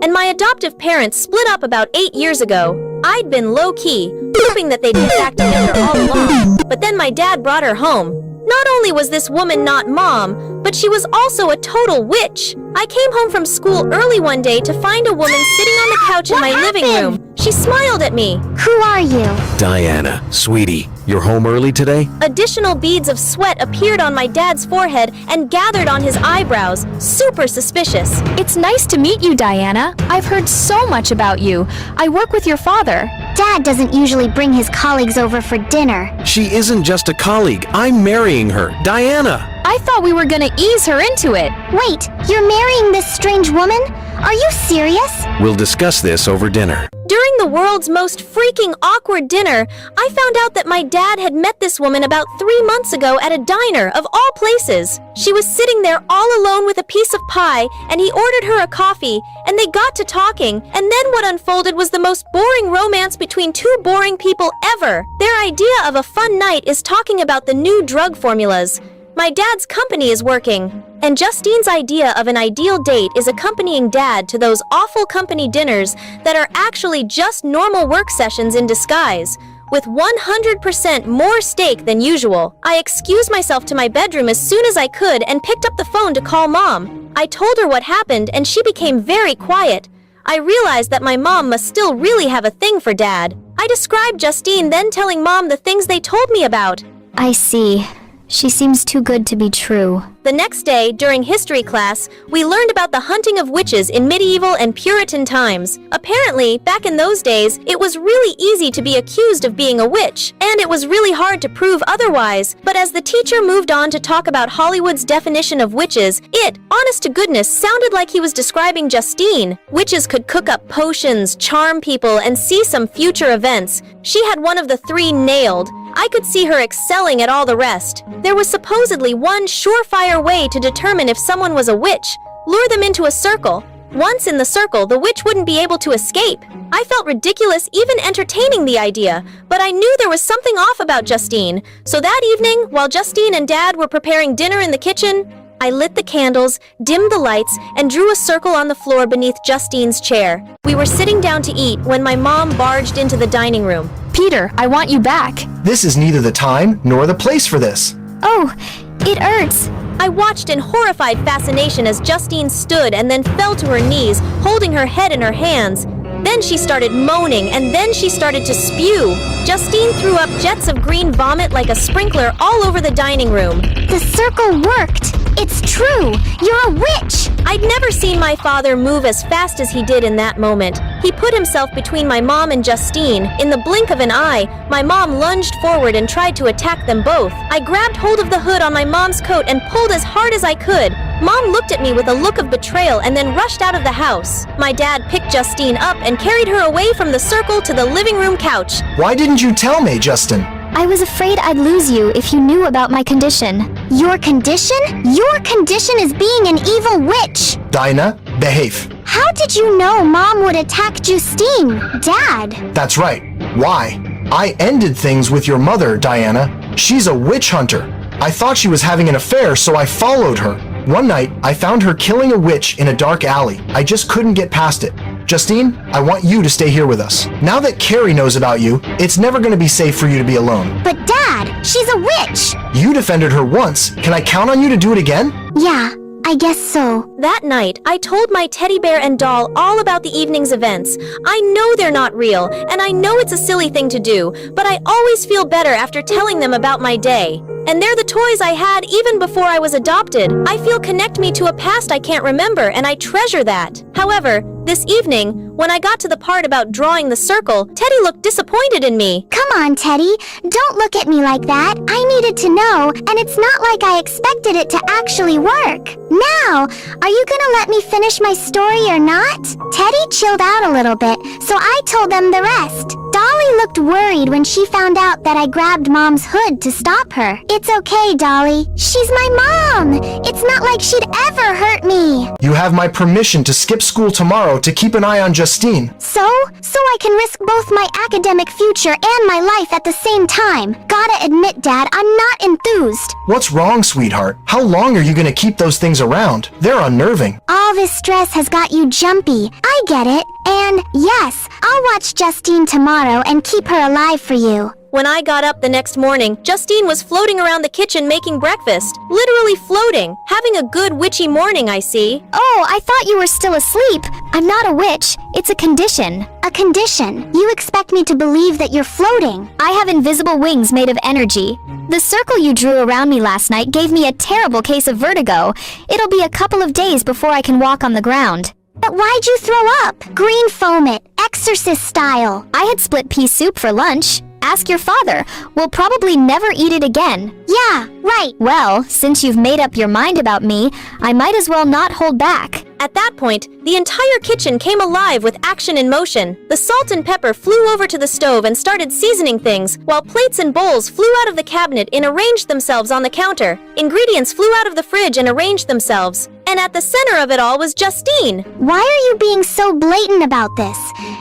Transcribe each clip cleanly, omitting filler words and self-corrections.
and my adoptive parents split up about 8 years ago. I'd been low-key, hoping that they'd get back together all along, but then my dad brought her home. Not only was this woman not Mom, but she was also a total witch. I came home from school early one day to find a woman sitting on the couch in my living room. She smiled at me. Who are you? Diana, sweetie, you're home early today? Additional beads of sweat appeared on my dad's forehead and gathered on his eyebrows. Super suspicious. It's nice to meet you, Diana. I've heard so much about you. I work with your father. Dad doesn't usually bring his colleagues over for dinner. She isn't just a colleague. I'm marrying her. Diana! I thought we were gonna ease her into it. Wait, you're marrying this strange woman? Are you serious? We'll discuss this over dinner. During the world's most freaking awkward dinner, I found out that my dad had met this woman about 3 months ago at a diner, of all places. She was sitting there all alone with a piece of pie, and he ordered her a coffee, and they got to talking, and then what unfolded was the most boring romance between two boring people ever. Their idea of a fun night is talking about the new drug formulas. My dad's company is working, and Justine's idea of an ideal date is accompanying Dad to those awful company dinners that are actually just normal work sessions in disguise, with 100% more steak than usual. I excused myself to my bedroom as soon as I could and picked up the phone to call Mom. I told her what happened and she became very quiet. I realized that my mom must still really have a thing for Dad. I described Justine, then telling Mom the things they told me about. I see. She seems too good to be true. The next day, during history class, we learned about the hunting of witches in medieval and Puritan times. Apparently, back in those days, it was really easy to be accused of being a witch, and it was really hard to prove otherwise. But as the teacher moved on to talk about Hollywood's definition of witches, it, honest to goodness, sounded like he was describing Justine. Witches could cook up potions, charm people, and see some future events. She had one of the 3 nailed. I could see her excelling at all the rest. There was supposedly one surefire way to determine if someone was a witch: lure them into a circle. Once in the circle, the witch wouldn't be able to escape. I felt ridiculous even entertaining the idea, but I knew there was something off about Justine. So that evening, while Justine and Dad were preparing dinner in the kitchen, I lit the candles, dimmed the lights, and drew a circle on the floor beneath Justine's chair. We were sitting down to eat when my mom barged into the dining room. Peter, I want you back. This is neither the time nor the place for this. Oh, it hurts. I watched in horrified fascination as Justine stood and then fell to her knees, holding her head in her hands. Then she started moaning, and then she started to spew. Justine threw up jets of green vomit like a sprinkler all over the dining room. The circle worked. It's true. You're a witch. I'd never seen my father move as fast as he did in that moment. He put himself between my mom and Justine. In the blink of an eye, my mom lunged forward and tried to attack them both. I grabbed hold of the hood on my mom's coat and pulled as hard as I could. Mom looked at me with a look of betrayal and then rushed out of the house. My dad picked Justine up and carried her away from the circle to the living room couch. Why didn't you tell me, Justin? I was afraid I'd lose you if you knew about my condition. Your condition? Your condition is being an evil witch. Dinah, behave. How did you know Mom would attack Justine, Dad? That's right. Why? I ended things with your mother, Diana. She's a witch hunter. I thought she was having an affair, so I followed her. One night, I found her killing a witch in a dark alley. I just couldn't get past it. Justine, I want you to stay here with us. Now that Carrie knows about you, it's never going to be safe for you to be alone. But Dad, she's a witch. You defended her once. Can I count on you to do it again? Yeah, I guess so. That night, I told my teddy bear and doll all about the evening's events. I know they're not real, and I know it's a silly thing to do, but I always feel better after telling them about my day. And they're the toys I had even before I was adopted. I feel connect me to a past I can't remember, and I treasure that. However, this evening, when I got to the part about drawing the circle, Teddy looked disappointed in me. Come on, Teddy. Don't look at me like that. I needed to know, and it's not like I expected it to actually work. Now, are you gonna let me finish my story or not? Teddy chilled out a little bit, so I told them the rest. Dolly looked worried when she found out that I grabbed Mom's hood to stop her. It's okay, Dolly. She's my mom. It's not like she'd ever hurt me. You have my permission to skip school tomorrow tomorrow to keep an eye on Justine. So I can risk both my academic future and my life at the same time. Gotta admit, Dad, I'm not enthused. What's wrong, sweetheart? How long are you gonna keep those things around? They're unnerving. All this stress has got you jumpy. I get it. And yes, I'll watch Justine tomorrow and keep her alive for you. When I got up the next morning, Justine was floating around the kitchen making breakfast. Literally floating. Having a good witchy morning, I see. Oh, I thought you were still asleep. I'm not a witch. It's a condition. A condition? You expect me to believe that you're floating? I have invisible wings made of energy. The circle you drew around me last night gave me a terrible case of vertigo. It'll be a couple of days before I can walk on the ground. But why'd you throw up? Green foam it, exorcist style. I had split pea soup for lunch. Ask your father. We'll probably never eat it again. Yeah, right. Well, since you've made up your mind about me, I might as well not hold back. At that point, the entire kitchen came alive with action in motion. The salt and pepper flew over to the stove and started seasoning things, while plates and bowls flew out of the cabinet and arranged themselves on the counter. Ingredients flew out of the fridge and arranged themselves. And at the center of it all was Justine. Why are you being so blatant about this?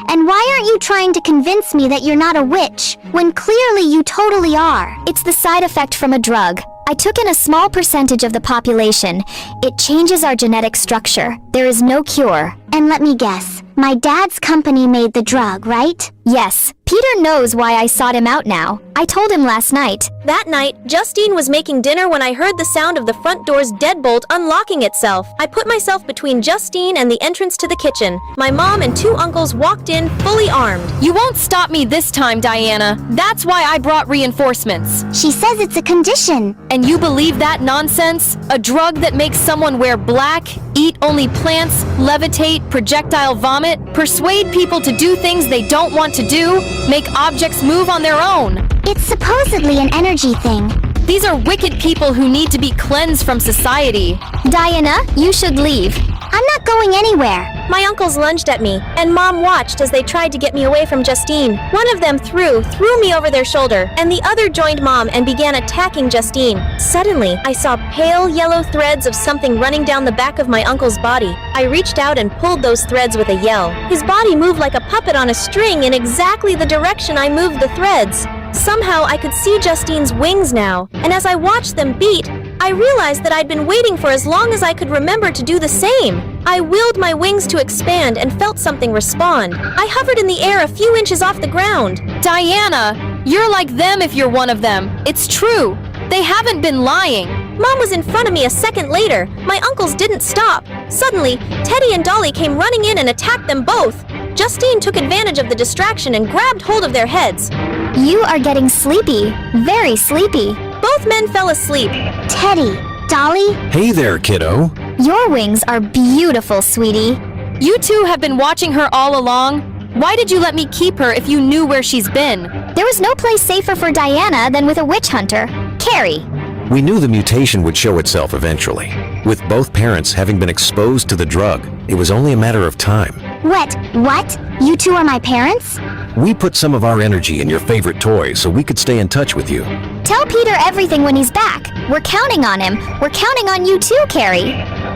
And why aren't you trying to convince me that you're not a witch, when clearly you totally are? It's the side effect from a drug. I took in a small percentage of the population. It changes our genetic structure. There is no cure. And let me guess, my dad's company made the drug, right? Yes, Peter knows why I sought him out now. I told him last night. That night, Justine was making dinner when I heard the sound of the front door's deadbolt unlocking itself. I put myself between Justine and the entrance to the kitchen. My mom and two uncles walked in fully armed. You won't stop me this time, Diana. That's why I brought reinforcements. She says it's a condition. And you believe that nonsense? A drug that makes someone wear black, eat only plants, levitate, projectile vomit, persuade people to do things they don't want to do, make objects move on their own. It's supposedly an energy thing. These are wicked people who need to be cleansed from society. Diana, you should leave. I'm not going anywhere. My uncles lunged at me, and Mom watched as they tried to get me away from Justine. One of them threw me over their shoulder, and the other joined Mom and began attacking Justine. Suddenly, I saw pale yellow threads of something running down the back of my uncle's body. I reached out and pulled those threads with a yell. His body moved like a puppet on a string in exactly the direction I moved the threads. Somehow, I could see Justine's wings now, and as I watched them beat, I realized that I'd been waiting for as long as I could remember to do the same. I willed my wings to expand and felt something respond. I hovered in the air a few inches off the ground. Diana, you're like them if you're one of them. It's true. They haven't been lying. Mom was in front of me a second later. My uncles didn't stop. Suddenly, Teddy and Dolly came running in and attacked them both. Justine took advantage of the distraction and grabbed hold of their heads. You are getting sleepy. Very sleepy. Both men fell asleep. Teddy, Dolly? Hey there, kiddo. Your wings are beautiful, sweetie. You two have been watching her all along. Why did you let me keep her if you knew where she's been? There was no place safer for Diana than with a witch hunter. Carrie. We knew the mutation would show itself eventually. With both parents having been exposed to the drug, it was only a matter of time. What? You two are my parents? We put some of our energy in your favorite toys so we could stay in touch with you. Tell Peter everything when he's back. We're counting on him. We're counting on you too, Carrie.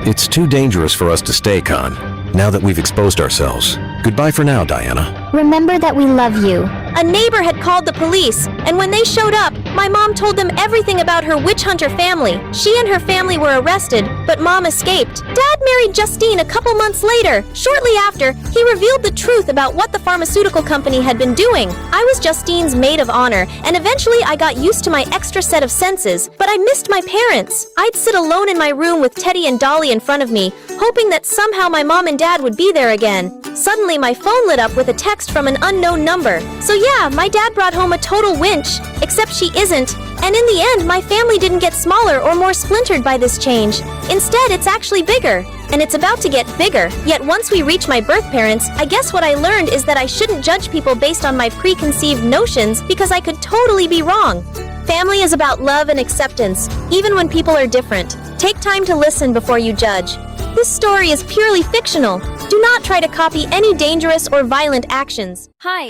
It's too dangerous for us to stay, Con, now that we've exposed ourselves. Goodbye for now, Diana. Remember that we love you. A neighbor had called the police, and when they showed up, my mom told them everything about her witch hunter family. She and her family were arrested, but Mom escaped. Dad married Justine a couple months later. Shortly after, he revealed the truth about what the pharmaceutical company had been doing. I was Justine's maid of honor, and eventually I got used to my extra set of senses, but I missed my parents. I'd sit alone in my room with Teddy and Dolly in front of me, hoping that somehow my mom and dad would be there again. Suddenly, my phone lit up with a text from an unknown number. So yeah, my dad brought home a total winch, except she isn't. And in the end, my family didn't get smaller or more splintered by this change. Instead, it's actually bigger. And it's about to get bigger. Yet once we reach my birth parents, I guess what I learned is that I shouldn't judge people based on my preconceived notions because I could totally be wrong. Family is about love and acceptance, even when people are different. Take time to listen before you judge. This story is purely fictional. Do not try to copy any dangerous or violent actions. Hi.